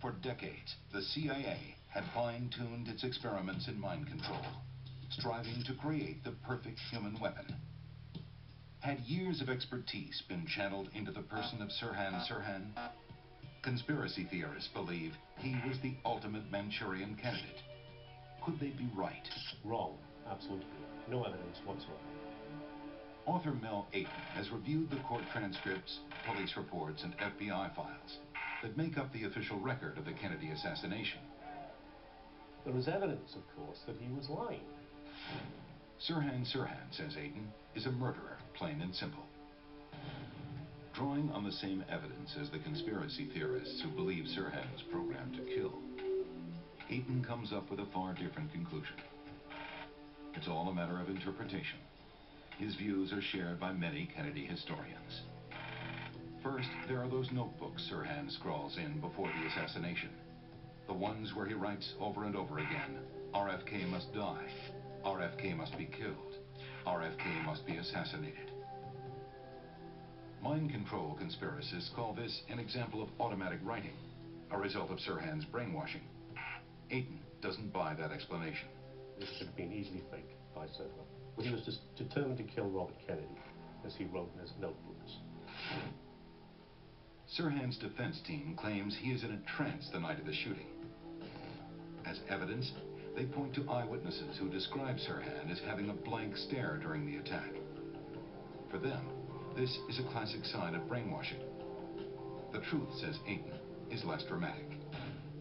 For decades, the CIA had fine-tuned its experiments in mind control, striving to create the perfect human weapon. Had years of expertise been channeled into the person of Sirhan, conspiracy theorists believe he was the ultimate Manchurian candidate. Could they be right? Wrong, absolutely. No evidence whatsoever. Author Mel Ayton has reviewed the court transcripts, police reports, and FBI files that make up the official record of the Kennedy assassination. There is evidence, of course, that he was lying. Sirhan, says Ayton, is a murderer, plain and simple. Drawing on the same evidence as the conspiracy theorists who believe Sirhan was programmed to kill, Ayton comes up with a far different conclusion. It's all a matter of interpretation. His views are shared by many Kennedy historians. First, there are those notebooks Sirhan scrawls in before the assassination. The ones where he writes over and over again, RFK must die, RFK must be killed, RFK must be assassinated. Mind control conspiracists call this an example of automatic writing, a result of Sirhan's brainwashing. Ayton doesn't buy that explanation. This could have been easily faked by Sirhan. But he was just determined to kill Robert Kennedy, as he wrote in his notebooks. Sirhan's defense team claims he is in a trance the night of the shooting. As evidence, they point to eyewitnesses who describe Sirhan as having a blank stare during the attack. For them, this is a classic sign of brainwashing. The truth, says Ayton, is less dramatic.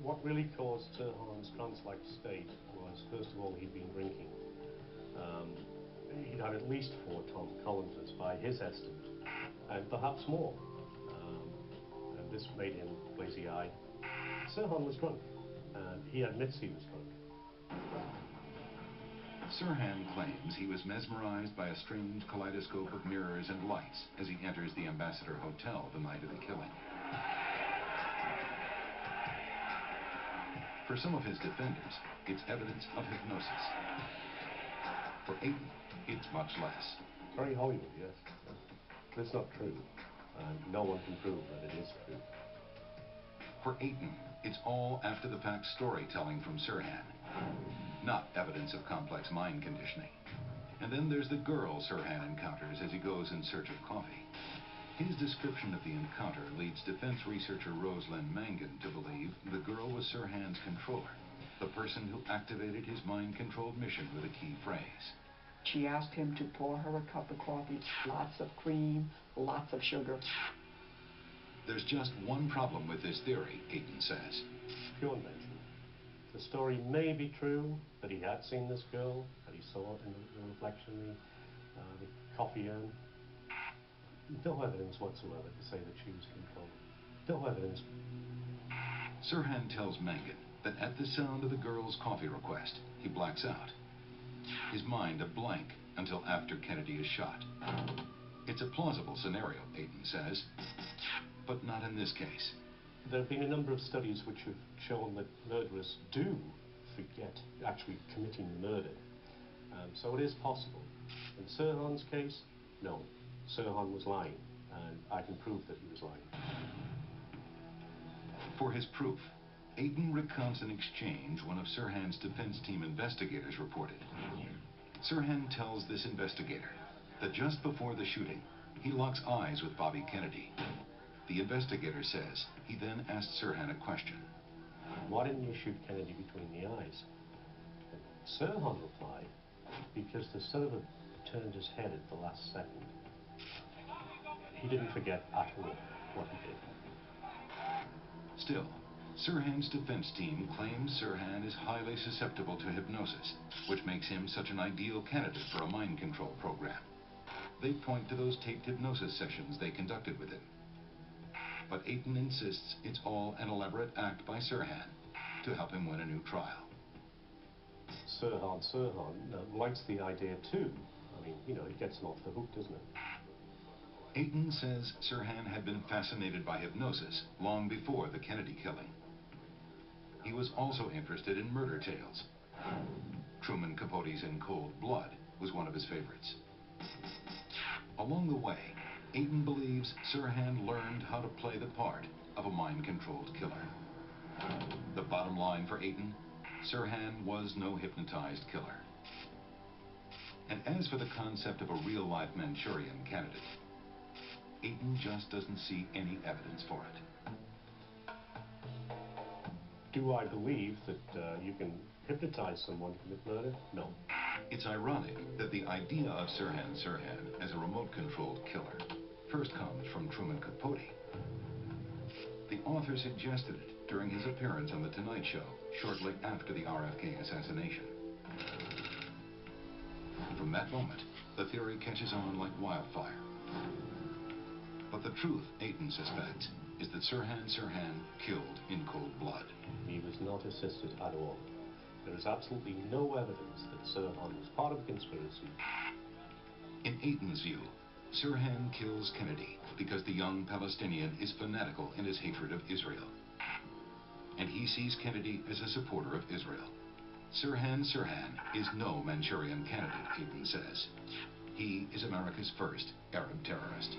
What really caused Sirhan's trance-like state was, first of all, he'd been drinking. He'd had at least 4 Tom Collinses by his estimate, and perhaps more. And this made him lazy-eyed. Sirhan was drunk, and he admits he was drunk. Sirhan claims he was mesmerized by a strange kaleidoscope of mirrors and lights as he enters the Ambassador Hotel the night of the killing. For some of his defenders, it's evidence of hypnosis. For Ayton, it's much less. Very Hollywood, yes. But it's not true, and no one can prove that it is true. For Ayton, it's all after-the-fact storytelling from Sirhan, not evidence of complex mind conditioning. And then there's the girl Sirhan encounters as he goes in search of coffee. His description of the encounter leads defense researcher Rosalind Mangan to believe the girl was Sirhan's controller, the person who activated his mind-controlled mission with a key phrase. She asked him to pour her a cup of coffee, lots of cream, lots of sugar. There's just one problem with this theory, Ayton says. Pure invention. The story may be true, that he had seen this girl, that he saw it in the reflection in the coffee urn. No evidence whatsoever to say that she was controlled. No evidence. Sirhan tells Mangan that at the sound of the girl's coffee request, he blacks out. His mind a blank until after Kennedy is shot. It's a plausible scenario, Ayton says, but not in this case. There have been a number of studies which have shown that murderers do forget actually committing the murder. So it is possible. In Sirhan's case, no. Sirhan was lying, and I can prove that he was lying. For his proof, Ayton recounts an exchange one of Sirhan's defense team investigators reported. Sirhan tells this investigator that just before the shooting, he locks eyes with Bobby Kennedy. The investigator says he then asked Sirhan a question. Why didn't you shoot Kennedy between the eyes? And Sirhan replied, because the server turned his head at the last second. He didn't forget at all what he did. Still, Sirhan's defense team claims Sirhan is highly susceptible to hypnosis, which makes him such an ideal candidate for a mind control program. They point to those taped hypnosis sessions they conducted with him. But Ayton insists it's all an elaborate act by Sirhan to help him win a new trial. Sirhan likes the idea too. I mean, you know, it gets him off the hook, doesn't it? Ayton says Sirhan had been fascinated by hypnosis long before the Kennedy killing. He was also interested in murder tales. Truman Capote's In Cold Blood was one of his favorites. Along the way, Ayton believes Sirhan learned how to play the part of a mind-controlled killer. The bottom line for Aiton, Sirhan was no hypnotized killer. And as for the concept of a real-life Manchurian candidate, Aiton just doesn't see any evidence for it. Do I believe that you can hypnotize someone to commit murder? No. It's ironic that the idea of Sirhan as a remote-controlled killer first comes from Truman Capote. The author suggested it during his appearance on The Tonight Show shortly after the RFK assassination. From that moment, the theory catches on like wildfire. But the truth, Aiton suspects, is that Sirhan killed in cold blood. He was not assisted at all. There is absolutely no evidence that Sirhan was part of a conspiracy. In Aiton's view, Sirhan kills Kennedy because the young Palestinian is fanatical in his hatred of Israel. And he sees Kennedy as a supporter of Israel. Sirhan is no Manchurian candidate, Aiton says. He is America's first Arab terrorist.